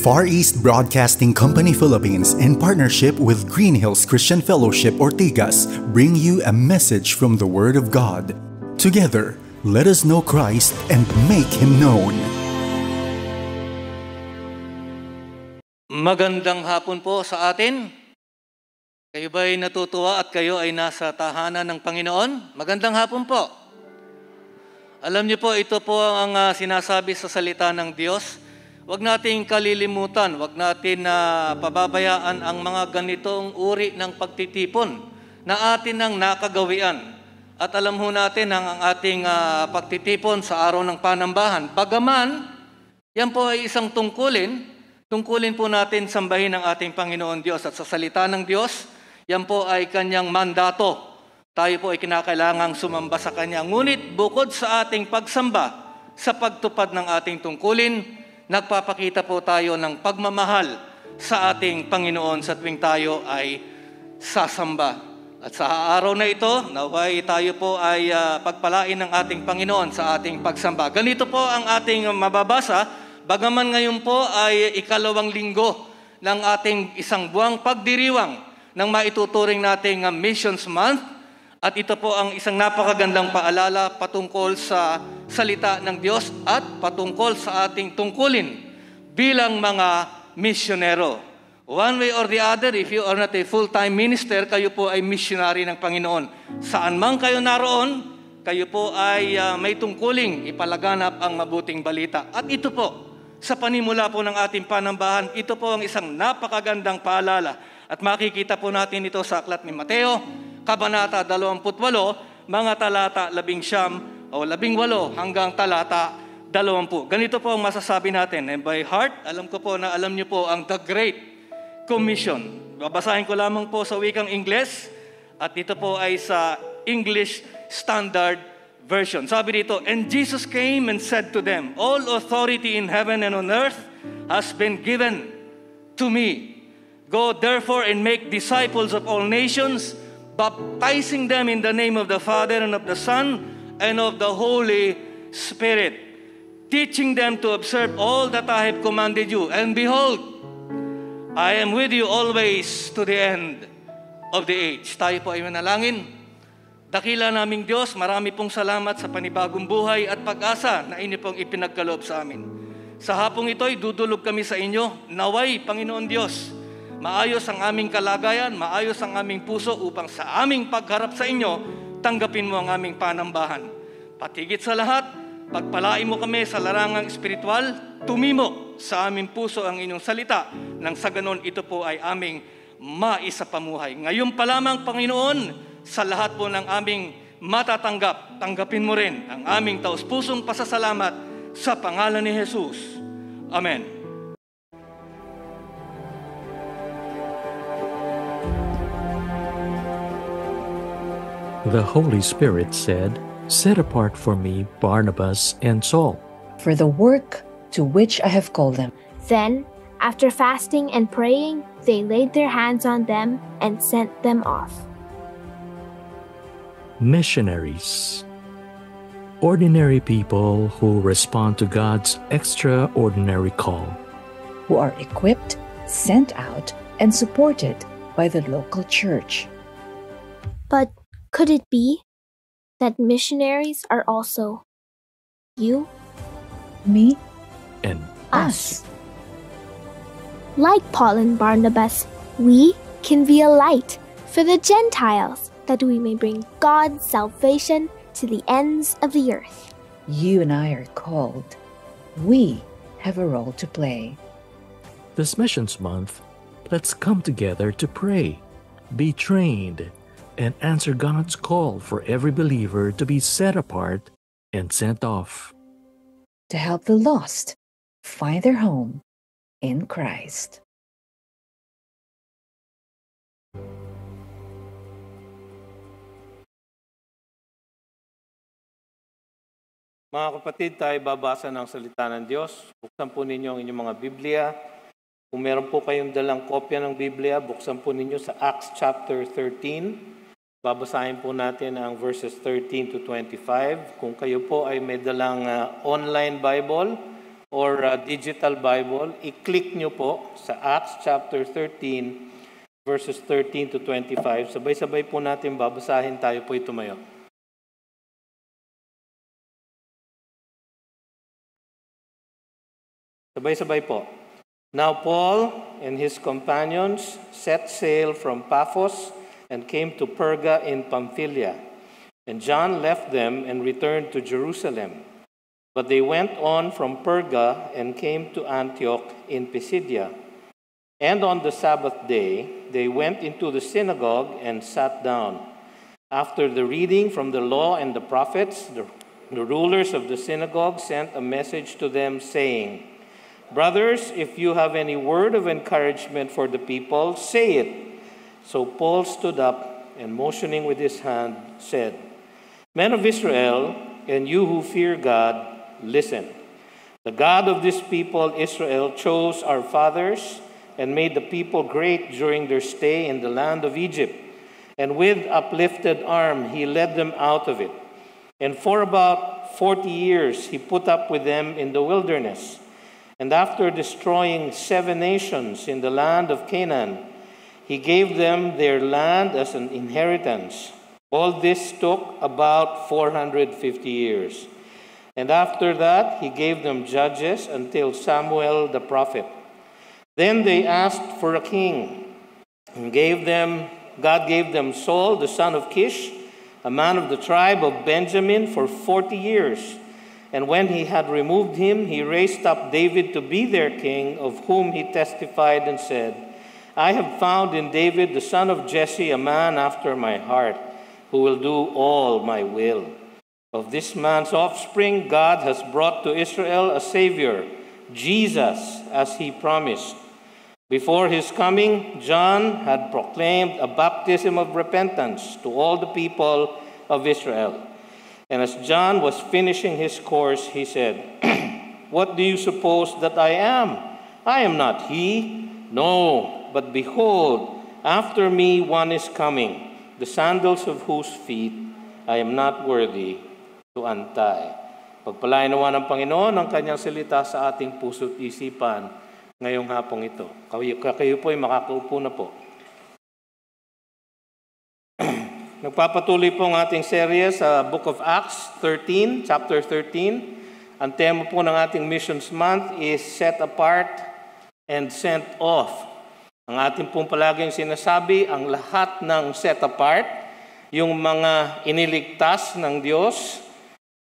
Far East Broadcasting Company Philippines, in partnership with Green Hills Christian Fellowship Ortigas, bring you a message from the Word of God. Together, let us know Christ and make Him known. Magandang hapon po sa atin. Kayo ba'y natutuwa at kayo ay nasa tahanan ng Panginoon? Magandang hapon po. Alam niyo po, ito po ang sinasabi sa salita ng Diyos. Huwag nating kalilimutan, huwag natin pababayaan ang mga ganitong uri ng pagtitipon na atin ang nakagawian. At alam ho natin ang ating pagtitipon sa araw ng panambahan. Bagaman, yan po ay isang tungkulin po natin sambahin ang ating Panginoon Diyos. At sa salita ng Diyos, yan po ay kanyang mandato. Tayo po ay kinakailangang sumamba sa kanya. Ngunit bukod sa ating pagsamba, sa pagtupad ng ating tungkulin, nagpapakita po tayo ng pagmamahal sa ating Panginoon sa tuwing tayo ay sasamba. At sa araw na ito, naway tayo po ay pagpalain ng ating Panginoon sa ating pagsamba. Ganito po ang ating mababasa, bagaman ngayon po ay ikalawang linggo ng ating isang buwang pagdiriwang ng maituturing nating Missions Month. At ito po ang isang napakagandang paalala patungkol sa salita ng Diyos at patungkol sa ating tungkulin bilang mga misyonero. One way or the other, if you are not a full-time minister, kayo po ay missionary ng Panginoon. Saan man kayo naroon, kayo po ay may tungkuling ipalaganap ang mabuting balita. At ito po, sa panimula po ng ating panambahan, ito po ang isang napakagandang paalala. At makikita po natin ito sa aklat ni Mateo, Kabanata 28, mga talata 11 o 18 hanggang talata 20. Ganito po ang masasabi natin. And by heart, alam ko po na alam niyo po ang The Great Commission. Babasahin ko lamang po sa wikang Ingles at ito po ay sa English Standard Version. Sabi dito, "And Jesus came and said to them, all authority in heaven and on earth has been given to me. Go therefore and make disciples of all nations, baptizing them in the name of the Father and of the Son and of the Holy Spirit, teaching them to observe all that I have commanded you. And behold, I am with you always to the end of the age." Tayo po ay manalangin. Dakila naming Diyos, marami pong salamat sa panibagong buhay at pag-asa na inyo pong ipinagkaloob sa amin. Sa hapong ito ay dudulog kami sa inyo. Naway, Panginoon Diyos, maayos ang aming kalagayan, maayos ang aming puso upang sa aming pagharap sa inyo, tanggapin mo ang aming panambahan. Patigit sa lahat, pagpalain mo kami sa larangang espiritual, tumimo sa aming puso ang inyong salita, nang sa ganon ito po ay aming maisapamuhay. Ngayon pa lamang, Panginoon, sa lahat po ng aming matatanggap, tanggapin mo rin ang aming taus-pusong pasasalamat sa pangalan ni Jesus. Amen. The Holy Spirit said, "Set apart for me Barnabas and Saul for the work to which I have called them." Then, after fasting and praying, they laid their hands on them and sent them off. Missionaries. Ordinary people who respond to God's extraordinary call. Who are equipped, sent out, and supported by the local church. But could it be that missionaries are also you? Me? And Us. Like Paul and Barnabas, we can be a light for the Gentiles, that we may bring God's salvation to the ends of the earth. You and I are called. We have a role to play. this Missions Month, let's come together to pray, be trained, and answer God's call for every believer to be set apart and sent off. To help the lost find their home in Christ. Mga kapatid, tayo babasa ng salita ng Diyos. Buksan po ninyo ang inyong mga Biblia. Kung meron po kayong dalang kopya ng Biblia, buksan po ninyo sa Acts chapter 13. Babasahin po natin ang verses 13 to 25. Kung kayo po ay may dalang online Bible or digital Bible, i-click nyo po sa Acts chapter 13, verses 13 to 25. Sabay-sabay po natin babasahin, tayo po tumayo. Sabay-sabay po. Now Paul and his companions set sail from Paphos and came to Perga in Pamphylia. And John left them and returned to Jerusalem. But they went on from Perga and came to Antioch in Pisidia. And on the Sabbath day, they went into the synagogue and sat down. After the reading from the law and the prophets, the rulers of the synagogue sent a message to them saying, "Brothers, if you have any word of encouragement for the people, say it." So Paul stood up and motioning with his hand said, "Men of Israel, and you who fear God, listen. The God of this people, Israel, chose our fathers and made the people great during their stay in the land of Egypt. And with uplifted arm, he led them out of it. And for about 40 years, he put up with them in the wilderness. And after destroying 7 nations in the land of Canaan, he gave them their land as an inheritance. All this took about 450 years. And after that, he gave them judges until Samuel the prophet. Then they asked for a king, and God gave them Saul, the son of Kish, a man of the tribe of Benjamin, for 40 years. And when he had removed him, he raised up David to be their king, of whom he testified and said, I have found in David, the son of Jesse, a man after my heart, who will do all my will. Of this man's offspring, God has brought to Israel a Savior, Jesus, as he promised. Before his coming, John had proclaimed a baptism of repentance to all the people of Israel. And as John was finishing his course, he said, What do you suppose that I am? I am not he. No, but behold, after me one is coming, the sandals of whose feet I am not worthy to untie. Pagpalain nawa ng Panginoon ang kanyang salita sa ating puso't isipan ngayong hapong ito. Kayo po ay makakaupo na po. Nagpapatuloy po ang ating serye sa Book of Acts 13, chapter 13. Ang tema po ng ating Missions Month is Set Apart and Sent Off. Ang ating pong palaging sinasabi, ang lahat ng set apart, yung mga iniligtas ng Diyos,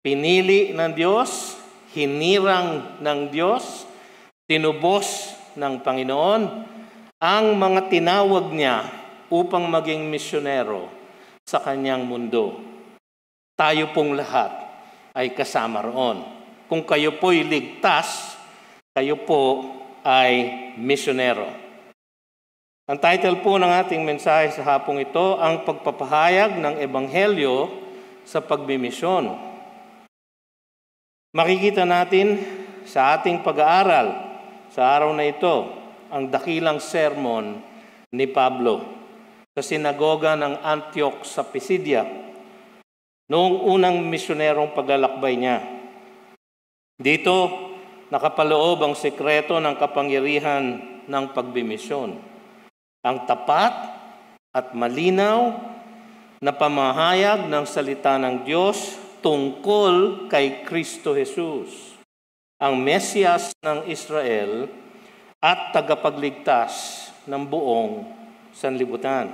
pinili ng Diyos, hinirang ng Diyos, tinubos ng Panginoon, ang mga tinawag niya upang maging misyonero sa kanyang mundo. Tayo pong lahat ay kasama roon. Kung kayo po'y ligtas, kayo po ay misyonero. Ang title po ng ating mensahe sa hapong ito, ang pagpapahayag ng Ebanghelyo sa pagmimisyon. Makikita natin sa ating pag-aaral sa araw na ito ang dakilang sermon ni Pablo sa sinagoga ng Antioch sa Pisidia noong unang misyonerong paglalakbay niya. Dito, nakapaloob ang sekreto ng kapangyarihan ng pagbimisyon. Ang tapat at malinaw na pamahayag ng salita ng Diyos tungkol kay Kristo Jesus, ang Mesiyas ng Israel at tagapagligtas ng buong sanlibutan.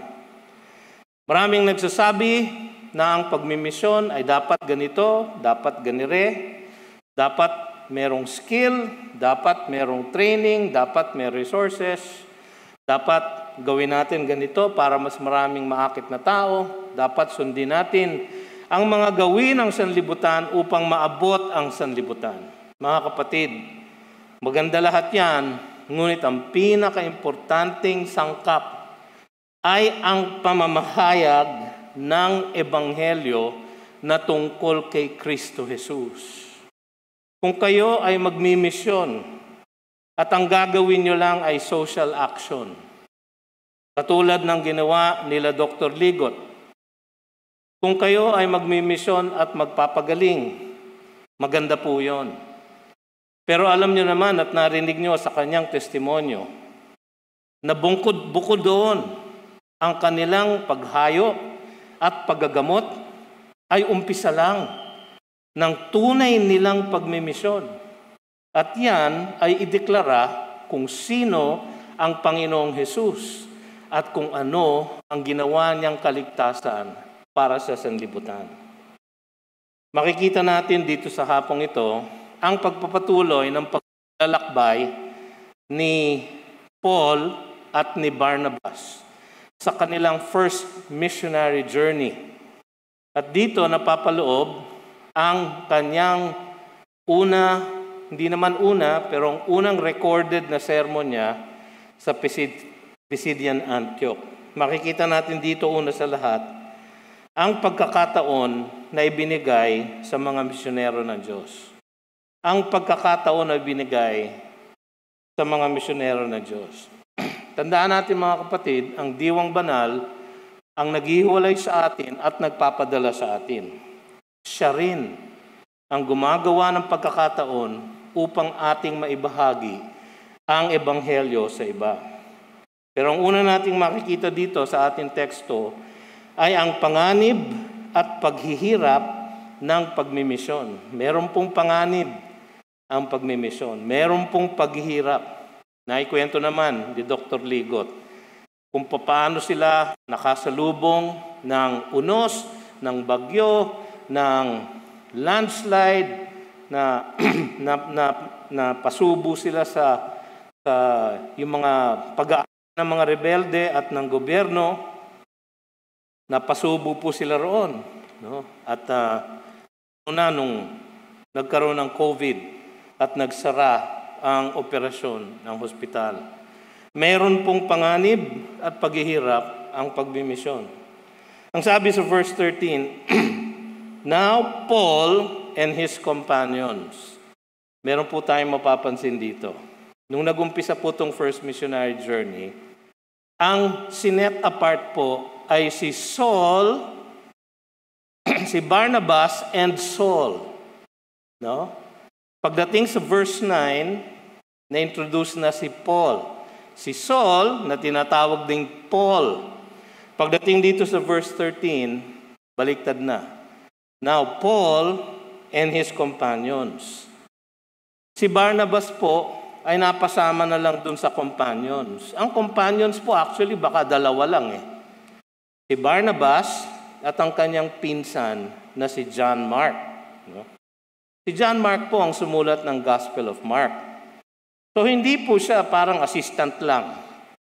Maraming nagsasabi na ang pagmimisyon ay dapat ganito, dapat ganire, dapat merong skill, dapat merong training, dapat may resources, dapat gawin natin ganito para mas maraming maakit na tao, dapat sundin natin ang mga gawin ng sanlibutan upang maabot ang sanlibutan. Mga kapatid, maganda lahat yan, ngunit ang pinaka-importanting sangkap ay ang pamamahayag ng Ebanghelyo na tungkol kay Kristo Jesus. Kung kayo ay magmimisyon at ang gagawin nyo lang ay social action, katulad ng ginawa nila Dr. Ligot, kung kayo ay magmimisyon at magpapagaling, maganda po yon. Pero alam nyo naman at narinig nyo sa kanyang testimonyo na bukod doon ang kanilang paghayo at paggagamot ay umpisa lang ng tunay nilang pagmimisyon. At yan ay ideklara kung sino ang Panginoong Hesus at kung ano ang ginawa niyang kaligtasan para sa sanlibutan. Makikita natin dito sa hapong ito ang pagpapatuloy ng paglalakbay ni Paul at ni Barnabas sa kanilang first missionary journey. At dito napapaloob ang kanyang hindi naman pero ang unang recorded na sermon niya sa Pisidian Antioch. Makikita natin dito una sa lahat ang pagkakataon na ibinigay sa mga misyonero ng Diyos. Ang pagkakataon na ibinigay sa mga misyonero ng Diyos. Tandaan natin mga kapatid, ang diwang banal ang naghihiwalay sa atin at nagpapadala sa atin. Siya rin ang gumagawa ng pagkakataon upang ating maibahagi ang ebanghelyo sa iba. Pero ang una nating makikita dito sa ating teksto ay ang panganib at paghihirap ng pagmimisyon. Meron pong panganib ang pagmimisyon. Meron pong paghihirap. Naikwento naman ni Dr. Ligot kung paano sila nakasalubong ng unos, ng bagyo, ng landslide, na pasubo sila sa yung mga pag-aaral ng mga rebelde at ng gobyerno. Napasubo po sila roon. No? At nung nagkaroon ng COVID at nagsara ang operasyon ng hospital. Meron pong panganib at paghihirap ang pagbimisyon. Ang sabi sa verse 13, Now Paul and his companions. Meron po tayong mapapansin dito. Nung nagumpisa po itong first missionary journey, ang sinet apart po ay si Saul, si Barnabas and Saul. No? Pagdating sa verse 9, na-introduce na si Paul. Si Saul, na tinatawag ding Paul. Pagdating dito sa verse 13, baliktad na. Now, Paul and his companions. Si Barnabas po ay napasama na lang dun sa companions. Ang companions po actually baka dalawa lang eh. Si Barnabas at ang kanyang pinsan na si John Mark. No? Si John Mark po ang sumulat ng Gospel of Mark. So hindi po siya parang assistant lang.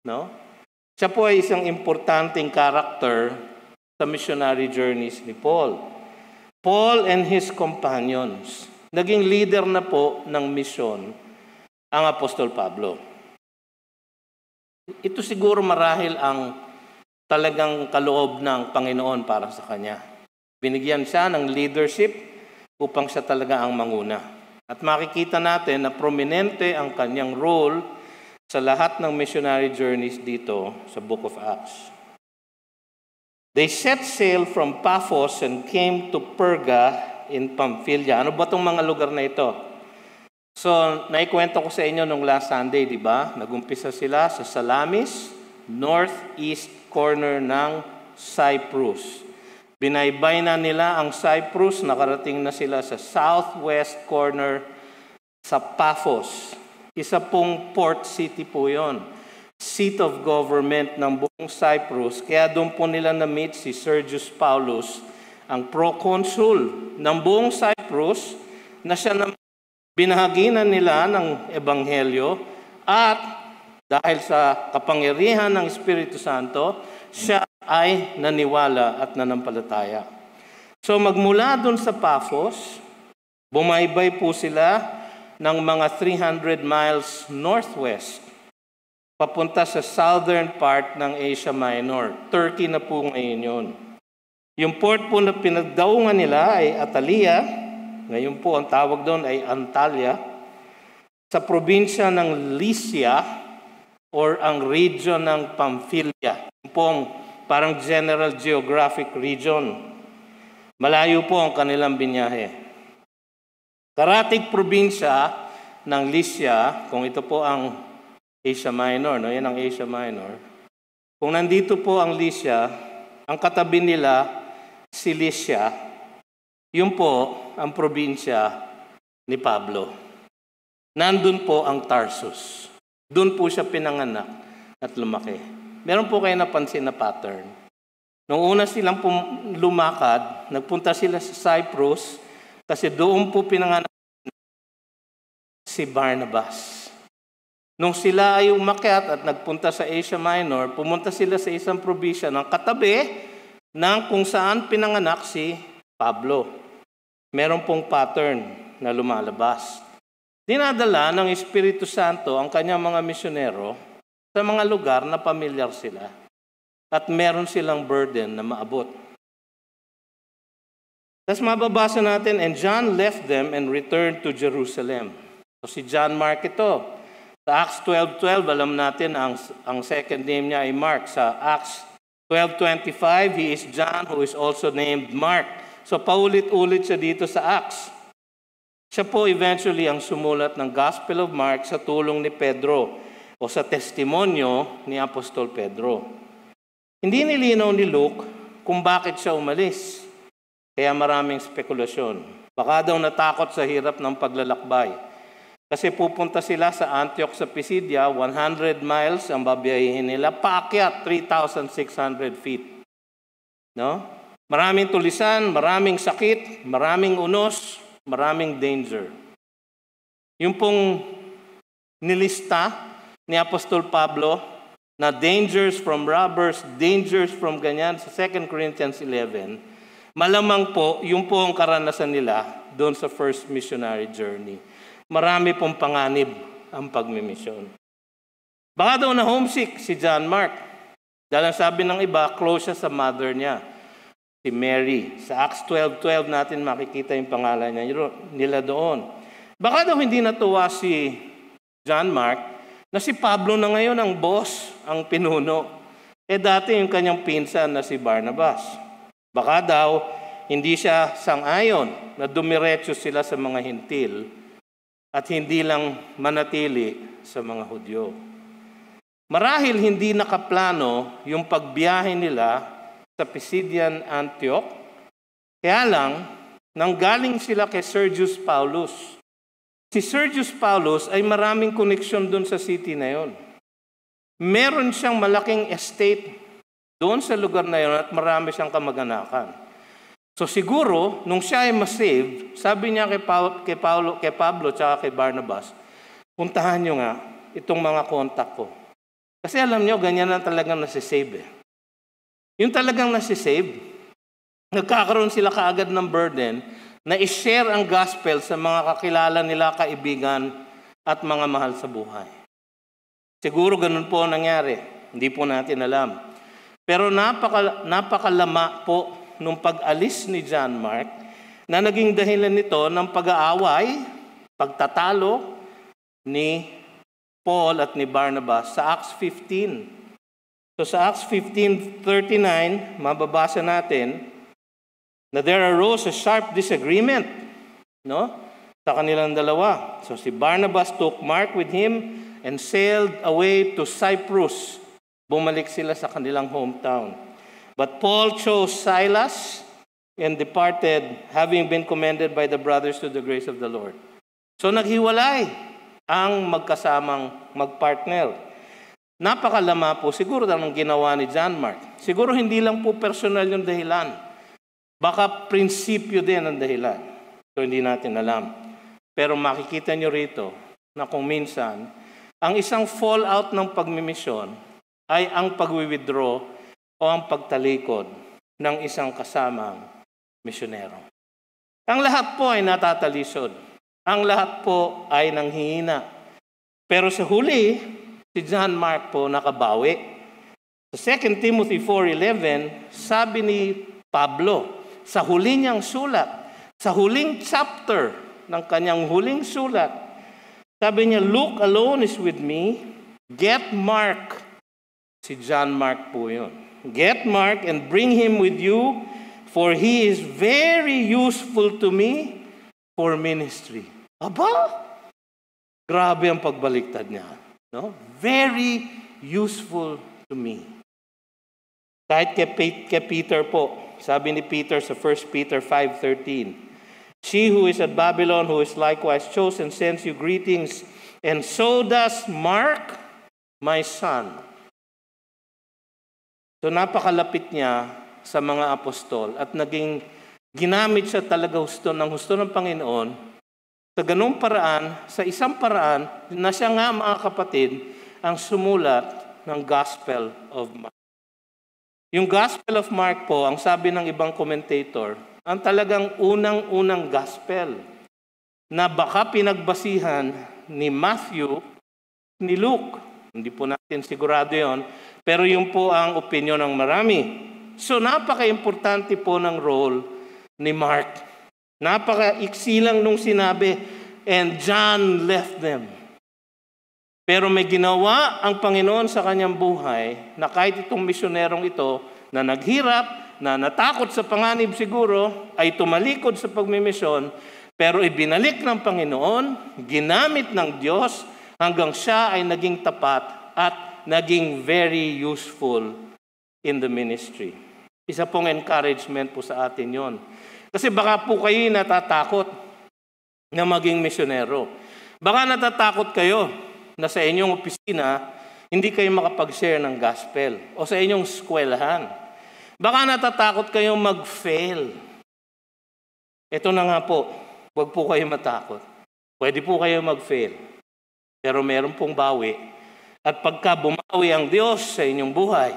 No? Siya po ay isang importanteng character sa missionary journeys ni Paul. Paul and his companions. Naging leader na po ng misyon ang Apostol Pablo. Ito siguro marahil ang talagang kaloob ng Panginoon para sa kanya. Binigyan siya ng leadership upang siya talaga ang manguna. At makikita natin na prominente ang kanyang role sa lahat ng missionary journeys dito sa Book of Acts. They set sail from Paphos and came to Perga in Pamphylia. Ano ba itong mga lugar na ito? So, naikwento ko sa inyo nung last Sunday, di ba? Nagumpisa sila sa Salamis, northeast corner ng Cyprus. Binaybay na nila ang Cyprus, nakarating na sila sa southwest corner sa Paphos. Isa pong port city po yon. Seat of government ng buong Cyprus. Kaya doon po nila na-meet si Sergius Paulus, ang proconsul ng buong Cyprus, na siya na binahaginan nila ng Ebanghelyo at dahil sa kapangyarihan ng Espiritu Santo, siya ay naniwala at nanampalataya. So magmula doon sa Paphos, bumaybay po sila ng mga 300 miles northwest, papunta sa southern part ng Asia Minor. Turkey na po ngayon yun. Yung port po na pinagdaungan nila ay Atalia. Ngayon po ang tawag doon ay Antalya. Sa probinsya ng Lycia or ang region ng Pamphylia. Yung pong parang general geographic region. Malayo po ang kanilang binyahe. Karatig probinsya ng Lycia, kung ito po ang Asia Minor, no? Yan ang Asia Minor. Kung nandito po ang Lycia, ang katabi nila, Cilicia, yun po ang probinsya ni Pablo. Nandun po ang Tarsus. Doon po siya pinanganak at lumaki. Meron po kayo napansin na pattern. Nung una silang lumakad, nagpunta sila sa Cyprus kasi doon po pinanganak si Barnabas. Nung sila ay umakyat at nagpunta sa Asia Minor, pumunta sila sa isang probinsya ng katabi ng kung saan pinanganak si Pablo. Meron pong pattern na lumalabas. Dinadala ng Espiritu Santo ang kanyang mga misyonero sa mga lugar na pamilyar sila at meron silang burden na maabot. Tapos mababasa natin, and John left them and returned to Jerusalem. So si John Mark ito. Sa Acts 12:12, alam natin ang second name niya ay Mark. Sa Acts 12:25, he is John who is also named Mark. So paulit-ulit siya dito sa Acts. Siya po eventually ang sumulat ng Gospel of Mark sa tulong ni Pedro o sa testimonyo ni Apostol Pedro. Hindi nilinaw ni Luke kung bakit siya umalis. Kaya maraming spekulasyon. Baka daw natakot sa hirap ng paglalakbay. Kasi pupunta sila sa Antioch sa Pisidia, 100 miles ang babiyahin nila, paakyat 3,600 feet. No? Maraming tulisan, maraming sakit, maraming unos, maraming danger. Yung pong nilista ni Apostol Pablo na dangers from robbers, dangers from ganyan sa 2 Corinthians 11, malamang po, yung po ang karanasan nila doon sa first missionary journey. Marami pong panganib ang pagmimisyon. Baka daw na homesick si John Mark. Dahil sabi ng iba, close siya sa mother niya, si Mary. Sa Acts 12:12 natin makikita yung pangalan nila doon. Baka daw hindi natuwa si John Mark na si Pablo na ngayon ang boss, ang pinuno. Dati yung kanyang pinsan na si Barnabas. Baka daw hindi siya sang-ayon na dumiretso sila sa mga Hintil at hindi lang manatili sa mga Hudyo. Marahil hindi nakaplano yung pagbiyahe nila sa Pisidian Antioch. Kaya lang, nanggaling sila kay Sergius Paulus. Si Sergius Paulus ay maraming koneksyon doon sa city na yon. Meron siyang malaking estate doon sa lugar na yon at marami siyang kamag-anakan. So siguro, nung siya ay ma-save, sabi niya kay Pablo at kay Barnabas, puntahan niyo nga itong mga kontak ko. Kasi alam niyo, ganyan na talagang nasisave. Yung talagang nasisave, nagkakaroon sila kaagad ng burden na i-share ang gospel sa mga kakilala nila, kaibigan, at mga mahal sa buhay. Siguro ganun po ang nangyari. Hindi po natin alam. Pero napakalama po nung pag-alis ni John Mark na naging dahilan nito ng pag-aaway, pagtatalo ni Paul at ni Barnabas sa Acts 15. So sa Acts 15:39, mababasa natin na there arose a sharp disagreement, no? Sa kanilang dalawa. So si Barnabas took Mark with him and sailed away to Cyprus. Bumalik sila sa kanilang hometown. But Paul chose Silas and departed, having been commended by the brothers to the grace of the Lord. So naghiwalay ang magkasamang magpartner. Napakalama po siguro ng ginawa ni John Mark. Siguro hindi lang po personal yung dahilan. Baka prinsipyo din ang dahilan. So hindi natin alam. Pero makikita nyo rito na kung minsan, ang isang fallout ng pagmimisyon ay ang pag-withdraw o ang pagtalikod ng isang kasamang misyonero. Ang lahat po ay natatalisod. Ang lahat po ay nanghihina. Pero sa huli, si John Mark po nakabawi. Sa 2 Timothy 4:11, sabi ni Pablo, sa huli niyang sulat, sa huling chapter ng kanyang huling sulat, sabi niya, Luke alone is with me, get Mark. Si John Mark po yun. Get Mark and bring him with you, for he is very useful to me for ministry. Aba, Grabe ang pagbaliktad niya. No? Very useful to me. Kahit kay Peter po, sabi ni Peter sa 1 Peter 5:13, "She who is at Babylon, who is likewise chosen, sends you greetings, and so does Mark, my son." So napakalapit niya sa mga apostol at naging ginamit siya talaga husto ng Panginoon sa ganung paraan, sa isang paraan na siya nga, mga kapatid, ang sumulat ng Gospel of Mark. Yung Gospel of Mark po, ang sabi ng ibang commentator, ang talagang unang-unang gospel na baka pinagbasihan ni Matthew, ni Luke. Hindi po natin sigurado yon, pero yun po ang opinion ng marami. So napaka-importante po ng role ni Mark. Napaka-iksi lang nung sinabi, "And John left them." Pero may ginawa ang Panginoon sa kanyang buhay na kahit itong misyonerong ito na naghirap, na natakot sa panganib siguro, ay tumalikod sa pagmimisyon, pero ibinalik ng Panginoon, ginamit ng Diyos, hanggang siya ay naging tapat at naging very useful in the ministry. Isa pong encouragement po sa atin yon. Kasi baka po kayo natatakot na maging misyonero. Baka natatakot kayo na sa inyong opisina, hindi kayo makapag-share ng gospel o sa inyong eskwelahan. Baka natatakot kayong mag-fail. Ito na nga po, huwag po kayo matakot. Pwede po kayo mag-fail, pero meron pong bawi. At pagka bumawi ang Diyos sa inyong buhay,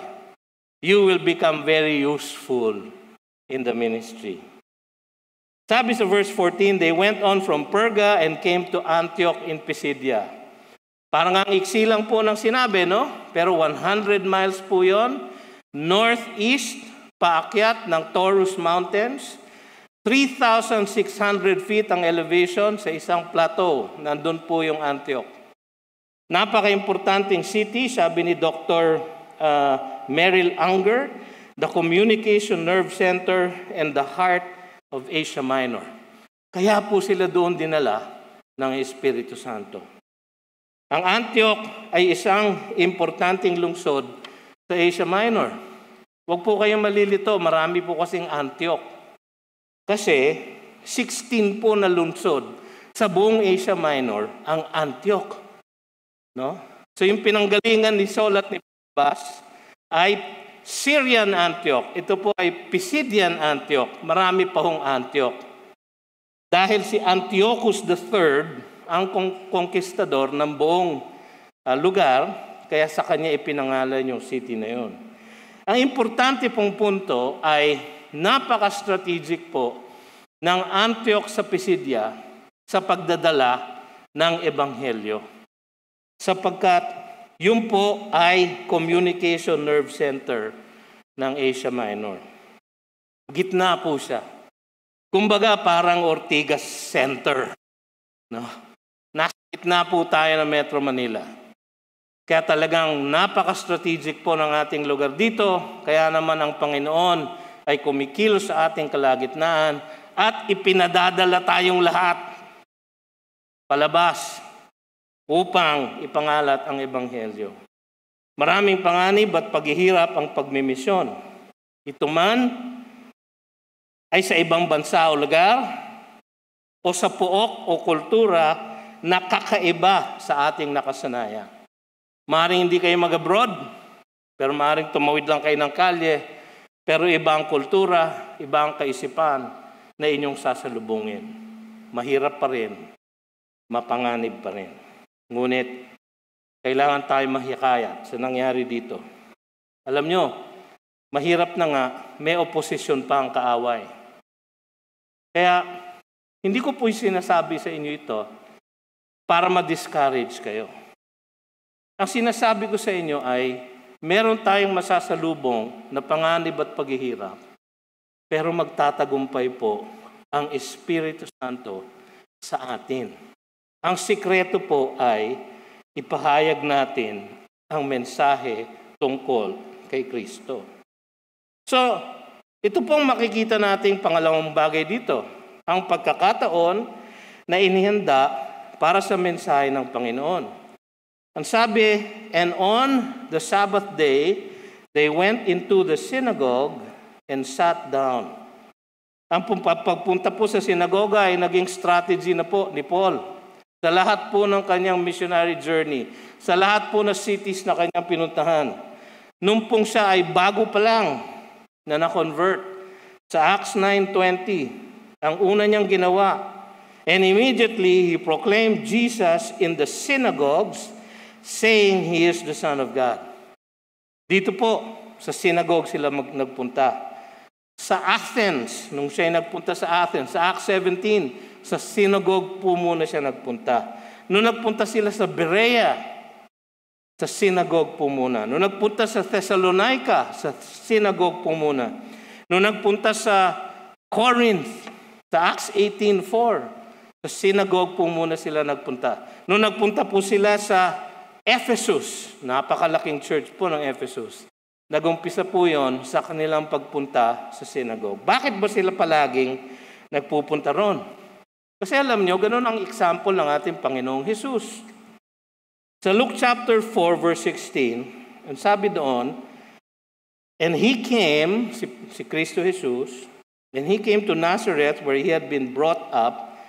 you will become very useful in the ministry. Sabi sa verse 14, "They went on from Perga and came to Antioch in Pisidia." Parang ang iksi lang po ng sinabi, no? Pero 100 miles po yon, northeast, paakyat ng Taurus Mountains. 3,600 feet ang elevation sa isang plateau. Nandun po yung Antioch. Napaka-importanting city, sabi ni Dr. Merrill Unger, the communication nerve center and the heart of Asia Minor. Kaya po sila doon dinala ng Espiritu Santo. Ang Antioch ay isang importanteng lungsod sa Asia Minor. Huwag po kayong malilito, marami po kasing Antioch. Kasi 16 po na lungsod sa buong Asia Minor ang Antioch. No? So yung pinanggalingan ni Saul at ni Barnabas ay Syrian Antioch. Ito po ay Pisidian Antioch. Marami pa hong Antioch. Dahil si Antiochus III ang konkistador ng buong lugar, kaya sa kanya ipinangalan yung city na yun. Ang importante pong punto ay napaka-strategic po ng Antioch sa Pisidia sa pagdadala ng Ebanghelyo. Sapagkat yun po ay communication nerve center ng Asia Minor. Gitna po siya. Kumbaga parang Ortigas Center. No? Nasa gitna po tayo ng Metro Manila. Kaya talagang napaka-strategic po ng ating lugar dito. Kaya naman ang Panginoon ay kumikilos sa ating kalagitnaan at ipinadadala tayong lahat palabas upang ipangalat ang Ebanghelyo. Maraming panganib at paghihirap ang pagmimisyon. Ito man ay sa ibang bansa o lugar o sa puok o kultura na kakaiba sa ating nakasanayan. Maaaring hindi kayo mag-abroad, pero maaaring tumawid lang kayo ng kalye, pero iba ang kultura, iba ang kaisipan na inyong sasalubungin. Mahirap pa rin, mapanganib pa rin. Ngunit, kailangan tayo mahikayat sa nangyari dito. Alam nyo, mahirap na nga, may oposisyon pa ang kaaway. Kaya, hindi ko po sinasabi sa inyo ito para ma-discourage kayo. Ang sinasabi ko sa inyo ay, meron tayong masasalubong na panganib at paghihirap, pero magtatagumpay po ang Espiritu Santo sa atin. Ang sikreto po ay ipahayag natin ang mensahe tungkol kay Kristo. So, ito pong makikita nating pangalawang bagay dito. Ang pagkakataon na inihanda para sa mensahe ng Panginoon. Ang sabi, and on the Sabbath day, they went into the synagogue and sat down. Ang pagpunta po sa sinagoga ay naging strategy na po ni Paul. Sa lahat po ng kanyang missionary journey, sa lahat po ng cities na kanyang pinuntahan. Nung pong siya ay bago pa lang na na-convert, sa Acts 9:20, ang una niyang ginawa, and immediately he proclaimed Jesus in the synagogues, saying he is the Son of God. Dito po, sa synagogue sila nagpunta. Sa Athens, nung siya ay nagpunta sa Athens, sa Acts 17, sa synagogue po muna siya nagpunta. Nung nagpunta sila sa Berea, sa synagogue po muna. Nung nagpunta sa Thessalonica, sa synagogue po muna. Nung nagpunta sa Corinth, sa Acts 18:4, sa synagogue po muna sila nagpunta. Nung nagpunta po sila sa Ephesus, napakalaking church po ng Ephesus. Nagumpisa po yon sa kanilang pagpunta sa synagogue. Bakit ba sila palaging nagpupunta ron? Kasi alam nyo, ganun ang example ng ating Panginoong Jesus. Sa Luke chapter 4, verse 16, ang sabi doon, and he came, si Kristo Jesus, and he came to Nazareth where he had been brought up,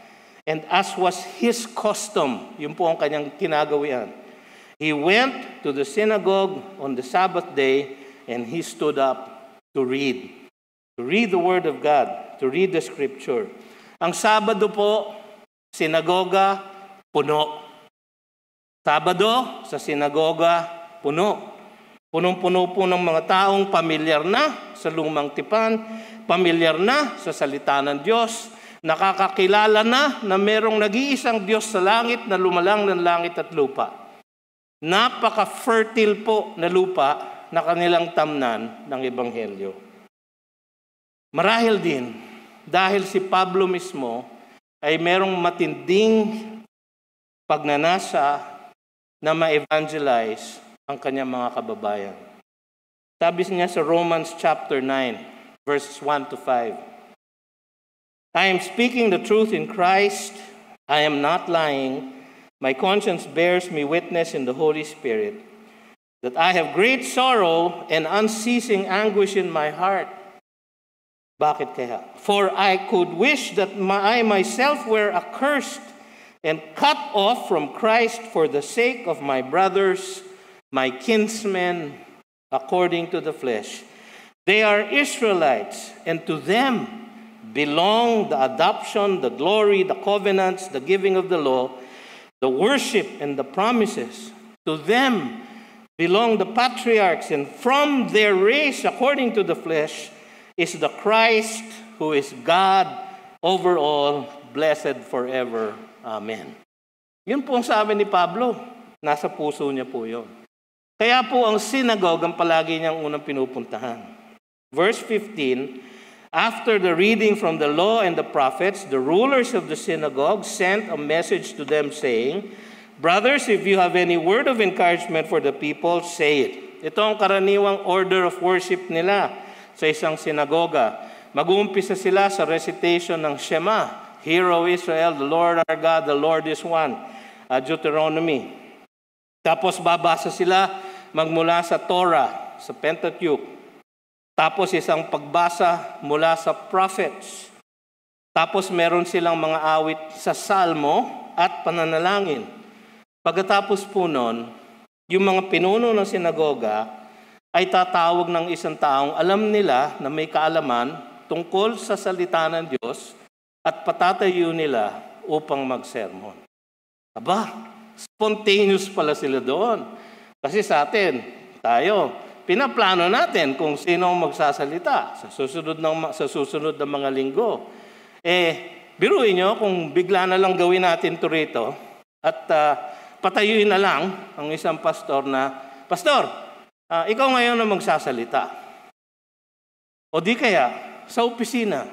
and as was his custom, yun po ang kanyang kinagawian, he went to the synagogue on the Sabbath day and he stood up to read the Word of God, to read the Scripture. Ang Sabado po, sinagoga, puno. Sabado, sa sinagoga, puno. Punong-puno po ng mga taong pamilyar na sa lumang tipan, pamilyar na sa salita ng Diyos, nakakakilala na merong nag-iisang Diyos sa langit na lumalang ng langit at lupa. Napaka-fertile po na lupa na kanilang tamnan ng Ebanghelyo. Marahil din, dahil si Pablo mismo ay merong matinding pagnanasa na ma-evangelize ang kanyang mga kababayan. Sabi niya sa Romans chapter 9, verses 1 to 5, I am speaking the truth in Christ, I am not lying. My conscience bears me witness in the Holy Spirit that I have great sorrow and unceasing anguish in my heart. Bakit kaya? For I could wish that I myself were accursed and cut off from Christ for the sake of my brothers, my kinsmen, according to the flesh. They are Israelites, and to them belong the adoption, the glory, the covenants, the giving of the law, the worship and the promises. To them belong the patriarchs, and from their race, according to the flesh, is the Christ who is God over all, blessed forever. Amen. Yun po ang sabi ni Pablo. Nasa puso niya po yun. Kaya po ang synagogue ang palagi niyang unang pinupuntahan. Verse 15, after the reading from the law and the prophets, the rulers of the synagogue sent a message to them saying, brothers, if you have any word of encouragement for the people, say it. Ito ang karaniwang order of worship nila sa isang sinagoga. Mag-uumpisa sila sa recitation ng Shema. Hear, O Israel, the Lord our God, the Lord is one. Deuteronomy. Tapos babasa sila magmula sa Torah, sa Pentateuch. Tapos isang pagbasa mula sa prophets. Tapos meron silang mga awit sa salmo at pananalangin. Pagkatapos po nun, yung mga pinuno ng sinagoga ay tatawag ng isang taong alam nila na may kaalaman tungkol sa salita ng Diyos at patatayo nila upang magsermon. Aba, spontaneous pala sila doon. Kasi sa atin, tayo, pinaplano natin kung sino ang magsasalita sa susunod ng mga linggo. Biruin nyo kung bigla na lang gawin natin ito rito at patayuin na lang ang isang pastor na, Pastor, ikaw ngayon ang magsasalita. O di kaya, sa opisina,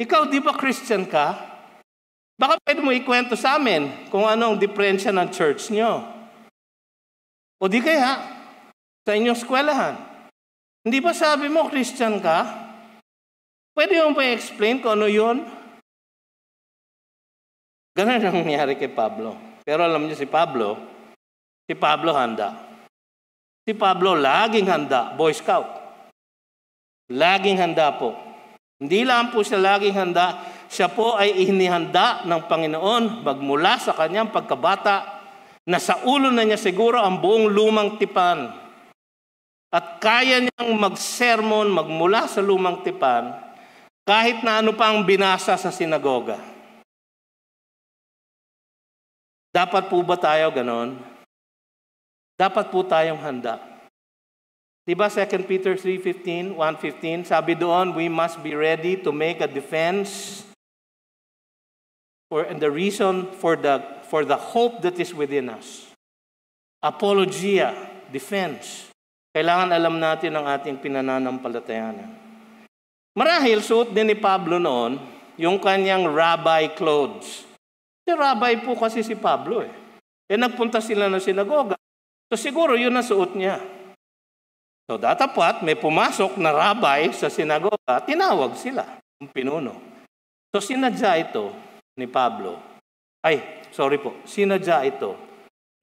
ikaw di ba Christian ka? Baka pwede mo ikwento sa amin kung ano ang diferensya ng church nyo. O di kaya, sa inyong eskwelahan. Hindi ba sabi mo, Christian ka? Pwede mo pa i-explain kung ano yun? Ganun ang nangyari kay Pablo. Pero alam niyo si Pablo handa. Si Pablo laging handa, Boy Scout. Laging handa po. Hindi lang po siya laging handa, siya po ay inihanda ng Panginoon magmula sa kanyang pagkabata na sa ulo na niya siguro ang buong lumang tipan. At kaya niyang magsermon magmula sa lumang tipan kahit na ano pa ang binasa sa sinagoga. Dapat po ba tayo ganon? Dapat po tayong handa. Diba 2 Peter 3:15, 1:15, sabi doon, we must be ready to make a defense and the reason for the hope that is within us. Apologia, defense. Kailangan alam natin ang ating pinananampalatayanan. Marahil suot din ni Pablo noon yung kanyang rabbi clothes. Si rabbi po kasi si Pablo eh. Nagpunta sila ng sinagoga. So siguro yun ang suot niya. So datapat may pumasok na rabbi sa sinagoga, tinawag sila ng pinuno. So sinadya ito ni Pablo. Sinadya ito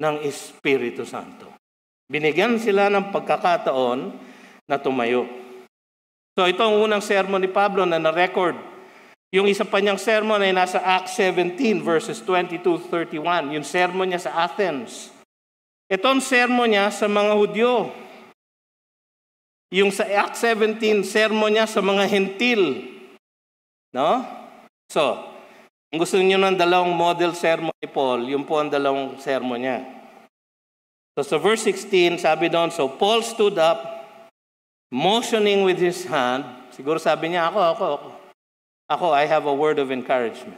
ng Espiritu Santo. Binigyan sila ng pagkakataon na tumayo. So ito ang unang sermon ni Pablo na na-record. Yung isa pa niyang sermon ay nasa Acts 17 verses 22-31. Yung sermon niya sa Athens. Itong sermon niya sa mga Hudyo. Yung sa Acts 17, sermon niya sa mga Hentil. No? So, kung gusto niyo ng dalawang model sermon ni Paul, yun po ang dalawang sermon niya. So sa verse 16, sabi doon, so Paul stood up, motioning with his hand. Siguro sabi niya, ako, I have a word of encouragement.